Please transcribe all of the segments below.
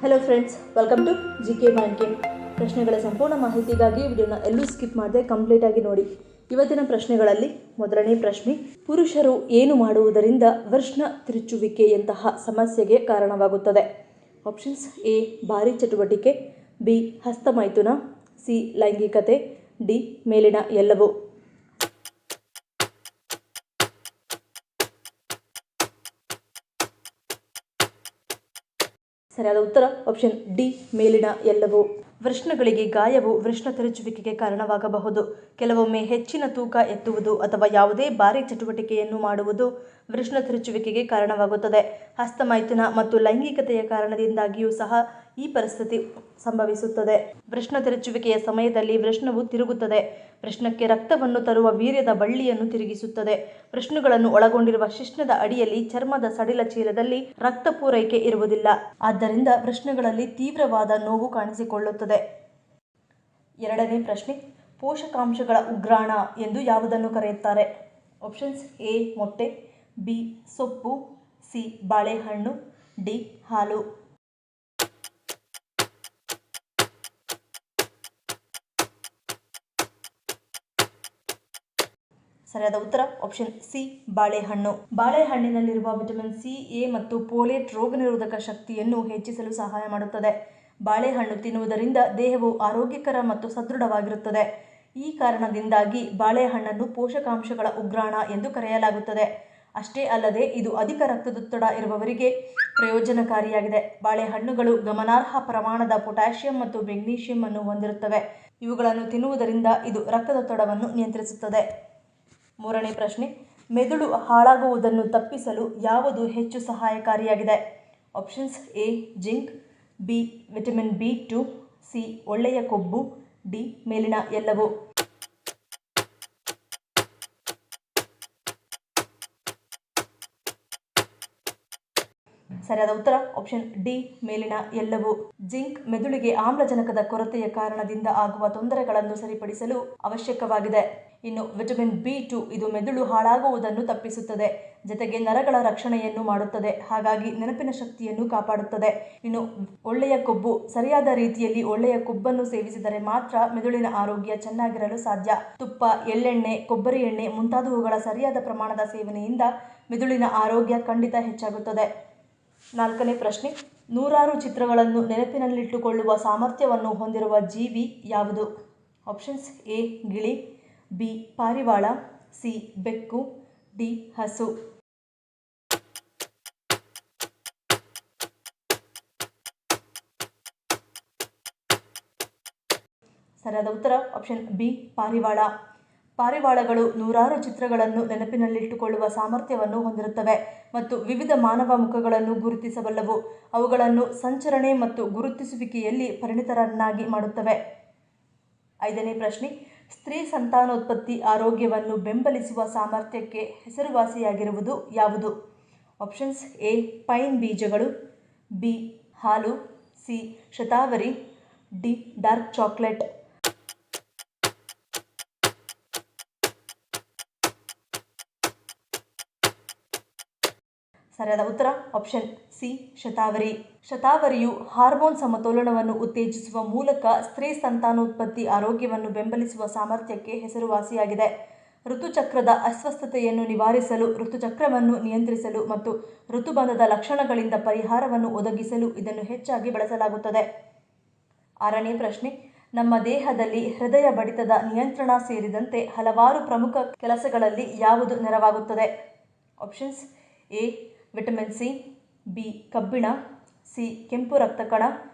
Hello friends, welcome to GK mind game. ಪ್ರಶ್ನೆಗಳ ಸಂಪೂರ್ಣ ಮಾಹಿತಿಗಾಗಿ ವಿಡಿಯೋನ ಎಲ್ಲೂ ಸ್ಕಿಪ್ ಮಾಡದೆ ಕಂಪ್ಲೀಟ್ ಆಗಿ ನೋಡಿ. ಇವತ್ತಿನ ಪ್ರಶ್ನೆಗಳಲ್ಲಿ ಮೊದಲನೇ ಪ್ರಶ್ನೆ, ಪುರುಷರು ಏನು ಮಾಡುವುದರಿಂದ ವೃಷಣ ತಿರುಚುವಿಕೆಯಂತಹ ಸಮಸ್ಯೆಗೆ ಕಾರಣವಾಗುತ್ತದೆ? ಆಪ್ಷನ್ಸ್: ಎ ಭಾರಿ ಚಟುವಟಿಕೆ, ಬಿ ಹಸ್ತಮೈಥುನ, ಸಿ ಲೈಂಗಿಕತೆ, ಡಿ ಮೇಲಿನ ಎಲ್ಲವೂ. ಸರಿಯಾದ ಉತ್ತರ ಆಪ್ಷನ್ ಡಿ ಮೇಲಿನ ಎಲ್ಲವೂ. ವೃಷಣಗಳಿಗೆ ಗಾಯವು ವೃಷಣ ತಿರುಚುವಿಕೆಗೆ ಕಾರಣವಾಗಬಹುದು. ಕೆಲವೊಮ್ಮೆ ಹೆಚ್ಚಿನ ತೂಕ ಎತ್ತುವುದು ಅಥವಾ ಯಾವುದೇ ಭಾರಿ ಚಟುವಟಿಕೆಯನ್ನು ಮಾಡುವುದು ವೃಷಣ ತಿರುಚುವಿಕೆಗೆ ಕಾರಣವಾಗುತ್ತದೆ. ಹಸ್ತಮೈಥುನ ಮತ್ತು ಲೈಂಗಿಕತೆಯ ಕಾರಣದಿಂದಾಗಿಯೂ ಸಹ ಈ ಪರಿಸ್ಥಿತಿ ಸಂಭವಿಸುತ್ತದೆ. ವೃಷಣ ತಿರುಚುವಿಕೆಯ ಸಮಯದಲ್ಲಿ ವೃಷಣವು ತಿರುಗುತ್ತದೆ. ವೃಷಣಕ್ಕೆ ರಕ್ತವನ್ನು ತರುವ ವೀರ್ಯದ ಬಳ್ಳಿಯನ್ನು ತಿರುಗಿಸುತ್ತದೆ. ವೃಷಣಗಳನ್ನು ಒಳಗೊಂಡಿರುವ ಶಿಶ್ನದ ಅಡಿಯಲ್ಲಿ ಚರ್ಮದ ಸಡಿಲ ಚೀಲದಲ್ಲಿ ರಕ್ತ ಪೂರೈಕೆ ಇರುವುದಿಲ್ಲ. ಆದ್ದರಿಂದ ವೃಷಣಗಳಲ್ಲಿ ತೀವ್ರವಾದ ನೋವು ಕಾಣಿಸಿಕೊಳ್ಳುತ್ತದೆ. ಎರಡನೇ ಪ್ರಶ್ನೆ, ಪೋಷಕಾಂಶಗಳ ಉಗ್ರಾಣ ಎಂದು ಯಾವುದನ್ನು ಕರೆಯುತ್ತಾರೆ? ಆಪ್ಷನ್ಸ್: ಎ ಮೊಟ್ಟೆ, ಬಿ ಸೊಪ್ಪು, ಸಿ ಬಾಳೆಹಣ್ಣು, ಡಿ ಹಾಲು. ಸರಿಯಾದ ಉತ್ತರ ಆಪ್ಷನ್ ಸಿ ಬಾಳೆಹಣ್ಣು. ಬಾಳೆಹಣ್ಣಿನಲ್ಲಿರುವ ವಿಟಮಿನ್ ಸಿ, ಎ ಮತ್ತು ಫೋಲೇಟ್ ರೋಗ ನಿರೋಧಕ ಶಕ್ತಿಯನ್ನು ಹೆಚ್ಚಿಸಲು ಸಹಾಯ ಮಾಡುತ್ತದೆ. ಬಾಳೆಹಣ್ಣು ತಿನ್ನುವುದರಿಂದ ದೇಹವು ಆರೋಗ್ಯಕರ ಮತ್ತು ಸದೃಢವಾಗಿರುತ್ತದೆ. ಈ ಕಾರಣದಿಂದಾಗಿ ಬಾಳೆಹಣ್ಣನ್ನು ಪೋಷಕಾಂಶಗಳ ಉಗ್ರಾಣ ಎಂದು ಕರೆಯಲಾಗುತ್ತದೆ. ಅಷ್ಟೇ ಅಲ್ಲದೆ ಇದು ಅಧಿಕ ರಕ್ತದೊತ್ತಡ ಇರುವವರಿಗೆ ಪ್ರಯೋಜನಕಾರಿಯಾಗಿದೆ. ಬಾಳೆಹಣ್ಣುಗಳು ಗಮನಾರ್ಹ ಪ್ರಮಾಣದ ಪೊಟ್ಯಾಷಿಯಂ ಮತ್ತು ಮೆಗ್ನೀಷಿಯಂ ಅನ್ನು ಹೊಂದಿರುತ್ತವೆ. ಇವುಗಳನ್ನು ತಿನ್ನುವುದರಿಂದ ಇದು ರಕ್ತದೊತ್ತಡವನ್ನು ನಿಯಂತ್ರಿಸುತ್ತದೆ. ಮೂರನೇ ಪ್ರಶ್ನೆ, ಮೆದುಳು ಹಾಳಾಗುವುದನ್ನು ತಪ್ಪಿಸಲು ಯಾವುದು ಹೆಚ್ಚು ಸಹಾಯಕಾರಿಯಾಗಿದೆ? Options: A zinc, B vitamin B2, C ಒಳ್ಳೆಯ ಕೊಬ್ಬು, ಡಿ ಮೇಲಿನ ಎಲ್ಲವೂ. ಸರಿಯಾದ ಉತ್ತರ ಆಪ್ಷನ್ ಡಿ ಮೇಲಿನ ಎಲ್ಲವೂ. ಜಿಂಕ್ ಮೆದುಳಿಗೆ ಆಮ್ಲಜನಕದ ಕೊರತೆಯ ಕಾರಣದಿಂದ ಆಗುವ ತೊಂದರೆಗಳನ್ನು ಸರಿಪಡಿಸಲು ಅವಶ್ಯಕವಾಗಿದೆ. ಇನ್ನು ವಿಟಮಿನ್ B2 ಇದು ಮೆದುಳು ಹಾಳಾಗುವುದನ್ನು ತಪ್ಪಿಸುತ್ತದೆ, ಜೊತೆಗೆ ನರಗಳ ರಕ್ಷಣೆಯನ್ನು ಮಾಡುತ್ತದೆ, ಹಾಗಾಗಿ ನೆನಪಿನ ಶಕ್ತಿಯನ್ನು ಕಾಪಾಡುತ್ತದೆ. ಇನ್ನು ಒಳ್ಳೆಯ ಕೊಬ್ಬು, ಸರಿಯಾದ ರೀತಿಯಲ್ಲಿ ಒಳ್ಳೆಯ ಕೊಬ್ಬನ್ನು ಸೇವಿಸಿದರೆ ಮಾತ್ರ ಮೆದುಳಿನ ಆರೋಗ್ಯ ಚೆನ್ನಾಗಿರಲು ಸಾಧ್ಯ. ತುಪ್ಪ, ಎಳ್ಳೆಣ್ಣೆ, ಕೊಬ್ಬರಿ ಎಣ್ಣೆ ಮುಂತಾದವುಗಳ ಸರಿಯಾದ ಪ್ರಮಾಣದ ಸೇವನೆಯಿಂದ ಮೆದುಳಿನ ಆರೋಗ್ಯ ಖಂಡಿತ ಹೆಚ್ಚಾಗುತ್ತದೆ. ನಾಲ್ಕನೇ ಪ್ರಶ್ನೆ, ನೂರಾರು ಚಿತ್ರಗಳನ್ನು ನೆನಪಿನಲ್ಲಿಟ್ಟುಕೊಳ್ಳುವ ಸಾಮರ್ಥ್ಯವನ್ನು ಹೊಂದಿರುವ ಜೀವಿ ಯಾವುದು? ಆಪ್ಷನ್ಸ್: ಎ ಗಿಳಿ, ಬಿ ಪಾರಿವಾಳ, ಸಿ ಬೆಕ್ಕು, ಡಿ ಹಸು. ಸರಿಯಾದ ಉತ್ತರ ಆಪ್ಷನ್ ಬಿ ಪಾರಿವಾಳ. ಪಾರಿವಾಳಗಳು ನೂರಾರು ಚಿತ್ರಗಳನ್ನು ನೆನಪಿನಲ್ಲಿಟ್ಟುಕೊಳ್ಳುವ ಸಾಮರ್ಥ್ಯವನ್ನು ಹೊಂದಿರುತ್ತವೆ ಮತ್ತು ವಿವಿಧ ಮಾನವ ಮುಖಗಳನ್ನು ಗುರುತಿಸಬಲ್ಲವು. ಅವುಗಳನ್ನು ಸಂಚರಣೆ ಮತ್ತು ಗುರುತಿಸುವಿಕೆಯಲ್ಲಿ ಪರಿಣಿತರನ್ನಾಗಿ ಮಾಡುತ್ತವೆ. ಐದನೇ ಪ್ರಶ್ನೆ, ಸ್ತ್ರೀ ಸಂತಾನೋತ್ಪತ್ತಿ ಆರೋಗ್ಯವನ್ನು ಬೆಂಬಲಿಸುವ ಸಾಮರ್ಥ್ಯಕ್ಕೆ ಹೆಸರುವಾಸಿಯಾಗಿರುವುದು ಯಾವುದು? ಆಪ್ಷನ್ಸ್: ಎ ಪೈನ್ ಬೀಜಗಳು, ಬಿ ಹಾಲು, ಸಿ ಶತಾವರಿ, ಡಿ ಡಾರ್ಕ್ ಚಾಕ್ಲೇಟ್. ಸರಿಯಾದ ಉತ್ತರ ಆಪ್ಷನ್ ಸಿ ಶತಾವರಿ. ಶತಾವರಿಯು ಹಾರ್ಮೋನ್ ಸಮತೋಲನವನ್ನು ಉತ್ತೇಜಿಸುವ ಮೂಲಕ ಸ್ತ್ರೀ ಸಂತಾನೋತ್ಪತ್ತಿ ಆರೋಗ್ಯವನ್ನು ಬೆಂಬಲಿಸುವ ಸಾಮರ್ಥ್ಯಕ್ಕೆ ಹೆಸರುವಾಸಿಯಾಗಿದೆ. ಋತುಚಕ್ರದ ಅಸ್ವಸ್ಥತೆಯನ್ನು ನಿವಾರಿಸಲು, ಋತುಚಕ್ರವನ್ನು ನಿಯಂತ್ರಿಸಲು ಮತ್ತು ಋತುಬಂಧದ ಲಕ್ಷಣಗಳಿಂದ ಪರಿಹಾರವನ್ನು ಒದಗಿಸಲು ಇದನ್ನು ಹೆಚ್ಚಾಗಿ ಬಳಸಲಾಗುತ್ತದೆ. ಆರನೇ ಪ್ರಶ್ನೆ, ನಮ್ಮ ದೇಹದಲ್ಲಿ ಹೃದಯ ಬಡಿತದ ನಿಯಂತ್ರಣ ಸೇರಿದಂತೆ ಹಲವಾರು ಪ್ರಮುಖ ಕೆಲಸಗಳಲ್ಲಿ ಯಾವುದು ನೆರವಾಗುತ್ತದೆ? Options: A vitamin C, B ಕಬ್ಬಿಣ, ಸಿ ಕೆಂಪು ರಕ್ತ ಕಣ,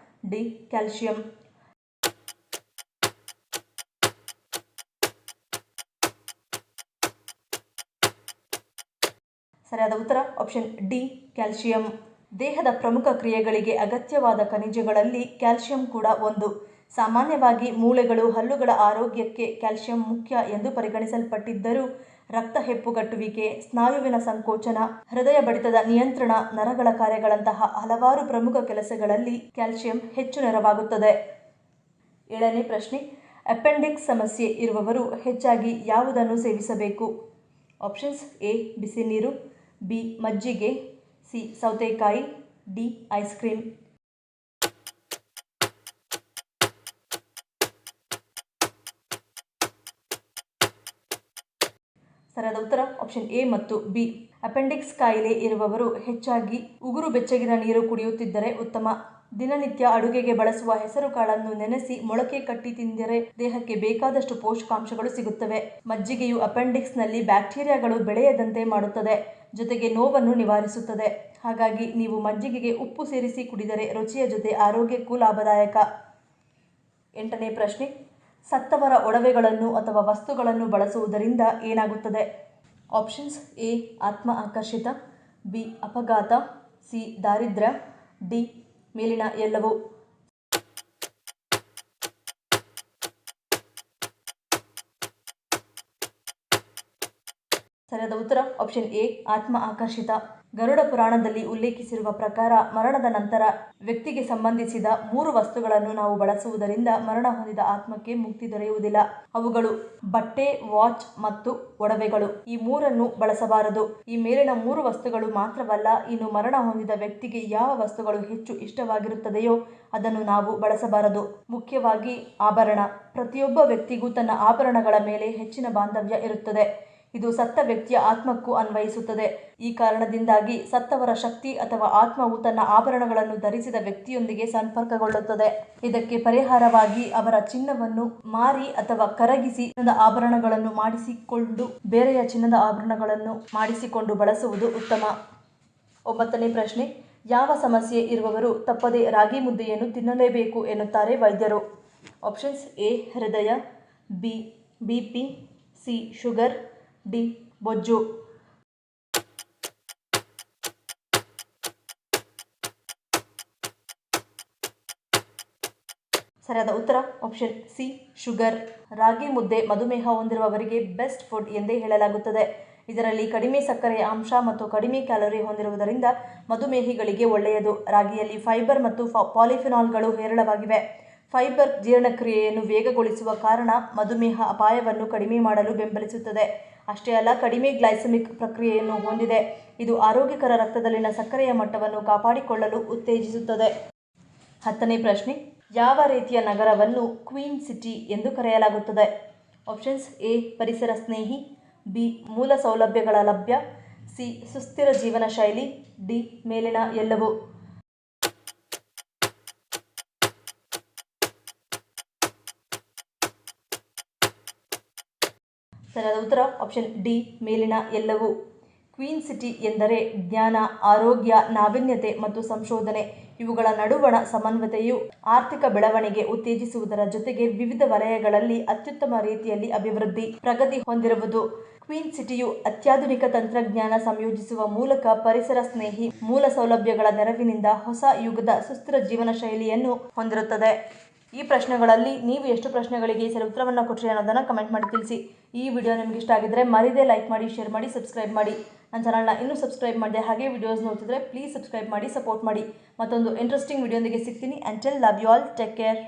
ಡಿ ಕ್ಯಾಲ್ಸಿಯಂ. ಸರಿಯಾದ ಉತ್ತರ ಆಪ್ಷನ್ ಡಿ ಕ್ಯಾಲ್ಸಿಯಂ. ದೇಹದ ಪ್ರಮುಖ ಕ್ರಿಯೆಗಳಿಗೆ ಅಗತ್ಯವಾದ ಖನಿಜಗಳಲ್ಲಿ ಕ್ಯಾಲ್ಸಿಯಂ ಕೂಡ ಒಂದು. ಸಾಮಾನ್ಯವಾಗಿ ಮೂಳೆಗಳು, ಹಲ್ಲುಗಳ ಆರೋಗ್ಯಕ್ಕೆ ಕ್ಯಾಲ್ಸಿಯಂ ಮುಖ್ಯ ಎಂದು ಪರಿಗಣಿಸಲ್ಪಟ್ಟಿದ್ದರೂ ರಕ್ತ ಹೆಪ್ಪುಗಟ್ಟುವಿಕೆ, ಸ್ನಾಯುವಿನ ಸಂಕೋಚನ, ಹೃದಯ ಬಡಿತದ ನಿಯಂತ್ರಣ, ನರಗಳ ಕಾರ್ಯಗಳಂತಹ ಹಲವಾರು ಪ್ರಮುಖ ಕೆಲಸಗಳಲ್ಲಿ ಕ್ಯಾಲ್ಸಿಯಂ ಹೆಚ್ಚು ನೆರವಾಗುತ್ತದೆ. ಏಳನೇ ಪ್ರಶ್ನೆ, ಅಪೆಂಡಿಕ್ಸ್ ಸಮಸ್ಯೆ ಇರುವವರು ಹೆಚ್ಚಾಗಿ ಯಾವುದನ್ನು ಸೇವಿಸಬೇಕು? ಆಪ್ಷನ್ಸ್: ಎ ಬಿಸಿ ನೀರು, ಬಿ ಮಜ್ಜಿಗೆ, ಸಿ ಸೌತೆಕಾಯಿ, ಡಿ ಐಸ್ ಕ್ರೀಮ್. ಸರಿಯಾದ ಉತ್ತರ ಆಪ್ಷನ್ ಎ ಮತ್ತು ಬಿ. ಅಪೆಂಡಿಕ್ಸ್ ಕಾಯಿಲೆ ಇರುವವರು ಹೆಚ್ಚಾಗಿ ಉಗುರು ಬೆಚ್ಚಗಿನ ನೀರು ಕುಡಿಯುತ್ತಿದ್ದರೆ ಉತ್ತಮ. ದಿನನಿತ್ಯ ಅಡುಗೆಗೆ ಬಳಸುವ ಹೆಸರು ಕಾಳನ್ನು ನೆನೆಸಿ ಮೊಳಕೆ ಕಟ್ಟಿ ತಿಂದರೆ ದೇಹಕ್ಕೆ ಬೇಕಾದಷ್ಟು ಪೋಷಕಾಂಶಗಳು ಸಿಗುತ್ತವೆ. ಮಜ್ಜಿಗೆಯು ಅಪೆಂಡಿಕ್ಸ್ನಲ್ಲಿ ಬ್ಯಾಕ್ಟೀರಿಯಾಗಳು ಬೆಳೆಯದಂತೆ ಮಾಡುತ್ತದೆ, ಜೊತೆಗೆ ನೋವನ್ನು ನಿವಾರಿಸುತ್ತದೆ. ಹಾಗಾಗಿ ನೀವು ಮಜ್ಜಿಗೆಗೆ ಉಪ್ಪು ಸೇರಿಸಿ ಕುಡಿದರೆ ರುಚಿಯ ಜೊತೆ ಆರೋಗ್ಯಕ್ಕೂ ಲಾಭದಾಯಕ. 8ನೇ ಪ್ರಶ್ನೆ. ಸತ್ತವರ ಒಡವೆಗಳನ್ನು ಅಥವಾ ವಸ್ತುಗಳನ್ನು ಬಳಸುವುದರಿಂದ ಏನಾಗುತ್ತದೆ? ಆಪ್ಷನ್ಸ್ ಎ ಆತ್ಮ ಆಕರ್ಷಿತ, ಬಿ ಅಪಘಾತ, ಸಿ ದಾರಿದ್ರ್ಯ, ಡಿ ಮೇಲಿನ ಎಲ್ಲವೂ. ಸರಿಯಾದ ಉತ್ತರ ಆಪ್ಷನ್ ಎ ಆತ್ಮ ಆಕರ್ಷಿತ. ಗರುಡ ಪುರಾಣದಲ್ಲಿ ಉಲ್ಲೇಖಿಸಿರುವ ಪ್ರಕಾರ ಮರಣದ ನಂತರ ವ್ಯಕ್ತಿಗೆ ಸಂಬಂಧಿಸಿದ 3 ವಸ್ತುಗಳನ್ನು ನಾವು ಬಳಸುವುದರಿಂದ ಮರಣ ಹೊಂದಿದ ಆತ್ಮಕ್ಕೆ ಮುಕ್ತಿ ದೊರೆಯುವುದಿಲ್ಲ. ಅವುಗಳು ಬಟ್ಟೆ, ವಾಚ್ ಮತ್ತು ಒಡವೆಗಳು. ಈ 3 ಬಳಸಬಾರದು. ಈ ಮೇಲಿನ 3 ವಸ್ತುಗಳು ಮಾತ್ರವಲ್ಲ, ಇನ್ನು ಮರಣ ಹೊಂದಿದ ವ್ಯಕ್ತಿಗೆ ಯಾವ ವಸ್ತುಗಳು ಹೆಚ್ಚು ಇಷ್ಟವಾಗಿರುತ್ತದೆಯೋ ಅದನ್ನು ನಾವು ಬಳಸಬಾರದು. ಮುಖ್ಯವಾಗಿ ಆಭರಣ. ಪ್ರತಿಯೊಬ್ಬ ವ್ಯಕ್ತಿಗೂ ತನ್ನ ಆಭರಣಗಳ ಮೇಲೆ ಹೆಚ್ಚಿನ ಬಾಂಧವ್ಯ ಇರುತ್ತದೆ. ಇದು ಸತ್ತ ವ್ಯಕ್ತಿಯ ಆತ್ಮಕ್ಕೂ ಅನ್ವಯಿಸುತ್ತದೆ. ಈ ಕಾರಣದಿಂದಾಗಿ ಸತ್ತವರ ಶಕ್ತಿ ಅಥವಾ ಆತ್ಮವು ತನ್ನ ಆಭರಣಗಳನ್ನು ಧರಿಸಿದ ವ್ಯಕ್ತಿಯೊಂದಿಗೆ ಸಂಪರ್ಕಗೊಳ್ಳುತ್ತದೆ. ಇದಕ್ಕೆ ಪರಿಹಾರವಾಗಿ ಅವರ ಚಿನ್ನವನ್ನು ಮಾರಿ ಅಥವಾ ಕರಗಿಸಿ ಚಿನ್ನದ ಆಭರಣಗಳನ್ನು ಮಾಡಿಸಿಕೊಂಡು ಬೇರೆಯ ಚಿನ್ನದ ಆಭರಣಗಳನ್ನು ಮಾಡಿಸಿಕೊಂಡು ಬಳಸುವುದು ಉತ್ತಮ. 9ನೇ ಪ್ರಶ್ನೆ. ಯಾವ ಸಮಸ್ಯೆ ಇರುವವರು ತಪ್ಪದೆ ರಾಗಿ ಮುದ್ದೆಯನ್ನು ತಿನ್ನಲೇಬೇಕು ಎನ್ನುತ್ತಾರೆ ವೈದ್ಯರು? ಆಪ್ಷನ್ಸ್ ಎ ಹೃದಯ, B BP, C sugar, D ಬೊಜ್ಜು. ಸರಿಯಾದ ಉತ್ತರ ಆಪ್ಷನ್ ಸಿ ಶುಗರ್. ರಾಗಿ ಮುದ್ದೆ ಮಧುಮೇಹ ಹೊಂದಿರುವವರಿಗೆ ಬೆಸ್ಟ್ ಫುಡ್ ಎಂದೇ ಹೇಳಲಾಗುತ್ತದೆ. ಇದರಲ್ಲಿ ಕಡಿಮೆ ಸಕ್ಕರೆಯ ಅಂಶ ಮತ್ತು ಕಡಿಮೆ ಕ್ಯಾಲೋರಿ ಹೊಂದಿರುವುದರಿಂದ ಮಧುಮೇಹಿಗಳಿಗೆ ಒಳ್ಳೆಯದು. ರಾಗಿಯಲ್ಲಿ ಫೈಬರ್ ಮತ್ತು ಪಾಲಿಫಿನಾಲ್ಗಳು ಹೇರಳವಾಗಿವೆ. ಫೈಬರ್ ಜೀರ್ಣಕ್ರಿಯೆಯನ್ನು ವೇಗಗೊಳಿಸುವ ಕಾರಣ ಮಧುಮೇಹ ಅಪಾಯವನ್ನು ಕಡಿಮೆ ಮಾಡಲು ಬೆಂಬಲಿಸುತ್ತದೆ. ಅಷ್ಟೇ ಅಲ್ಲ, ಕಡಿಮೆ ಗ್ಲೈಸೆಮಿಕ್ ಪ್ರಕ್ರಿಯೆಯನ್ನು ಹೊಂದಿದೆ. ಇದು ಆರೋಗ್ಯಕರ ರಕ್ತದಲ್ಲಿನ ಸಕ್ಕರೆಯ ಮಟ್ಟವನ್ನು ಕಾಪಾಡಿಕೊಳ್ಳಲು ಉತ್ತೇಜಿಸುತ್ತದೆ. 10ನೇ ಪ್ರಶ್ನೆ. ಯಾವ ರೀತಿಯ ನಗರವನ್ನು ಕ್ವೀನ್ ಸಿಟಿ ಎಂದು ಕರೆಯಲಾಗುತ್ತದೆ? ಆಪ್ಷನ್ಸ್ ಎ ಪರಿಸರ ಸ್ನೇಹಿ, ಬಿ ಮೂಲ ಸೌಲಭ್ಯಗಳ ಲಭ್ಯ, ಸಿ ಸುಸ್ಥಿರ ಜೀವನ ಶೈಲಿ, ಡಿ ಮೇಲಿನ ಎಲ್ಲವೂ. ಸರಿಯಾದ ಉತ್ತರ ಆಪ್ಷನ್ ಡಿ ಮೇಲಿನ ಎಲ್ಲವೂ. ಕ್ವೀನ್ ಸಿಟಿ ಎಂದರೆ ಜ್ಞಾನ, ಆರೋಗ್ಯ, ನಾವೀನ್ಯತೆ ಮತ್ತು ಸಂಶೋಧನೆ ಇವುಗಳ ನಡುವಣ ಸಮನ್ವಯತೆಯು ಆರ್ಥಿಕ ಬೆಳವಣಿಗೆ ಉತ್ತೇಜಿಸುವುದರ ಜೊತೆಗೆ ವಿವಿಧ ವಲಯಗಳಲ್ಲಿ ಅತ್ಯುತ್ತಮ ರೀತಿಯಲ್ಲಿ ಅಭಿವೃದ್ಧಿ, ಪ್ರಗತಿ ಹೊಂದಿರುವುದು. ಕ್ವೀನ್ ಸಿಟಿಯು ಅತ್ಯಾಧುನಿಕ ತಂತ್ರಜ್ಞಾನ ಸಂಯೋಜಿಸುವ ಮೂಲಕ ಪರಿಸರ ಸ್ನೇಹಿ ಮೂಲ ಸೌಲಭ್ಯಗಳ ನೆರವಿನಿಂದ ಹೊಸ ಯುಗದ ಸುಸ್ಥಿರ ಜೀವನ ಶೈಲಿಯನ್ನು ಹೊಂದಿರುತ್ತದೆ. ಈ ಪ್ರಶ್ನೆಗಳಲ್ಲಿ ನೀವು ಎಷ್ಟು ಪ್ರಶ್ನೆಗಳಿಗೆ ಸರಿ ಉತ್ತರವನ್ನು ಕೊಟ್ಟರೆ ಅನ್ನೋದನ್ನು ಕಮೆಂಟ್ ಮಾಡಿ ತಿಳಿಸಿ. ಈ ವಿಡಿಯೋ ನಿಮಗೆ ಇಷ್ಟ ಆಗಿದ್ದರೆ ಮರಿದೇ ಲೈಕ್ ಮಾಡಿ, ಶೇರ್ ಮಾಡಿ, ಸಬ್ಸ್ಕ್ರೈಬ್ ಮಾಡಿ. ನನ್ನ ಚಾನಲ್ನ ಇನ್ನೂ ಸಬ್ಸ್ಕ್ರೈಬ್ ಮಾಡಿದೆ ಹಾಗೆ ವಿಡಿಯೋಸ್ ನೋಡ್ತಿದ್ರೆ ಪ್ಲೀಸ್ ಸಬ್ಸ್ಕ್ರೈಬ್ ಮಾಡಿ, ಸಪೋರ್ಟ್ ಮಾಡಿ. ಮತ್ತೊಂದು ಇಂಟ್ರೆಸ್ಟಿಂಗ್ ವಿಡಿಯೋದೊಂದಿಗೆ ಸಿಗ್ತೀನಿ. Until love you all, take care.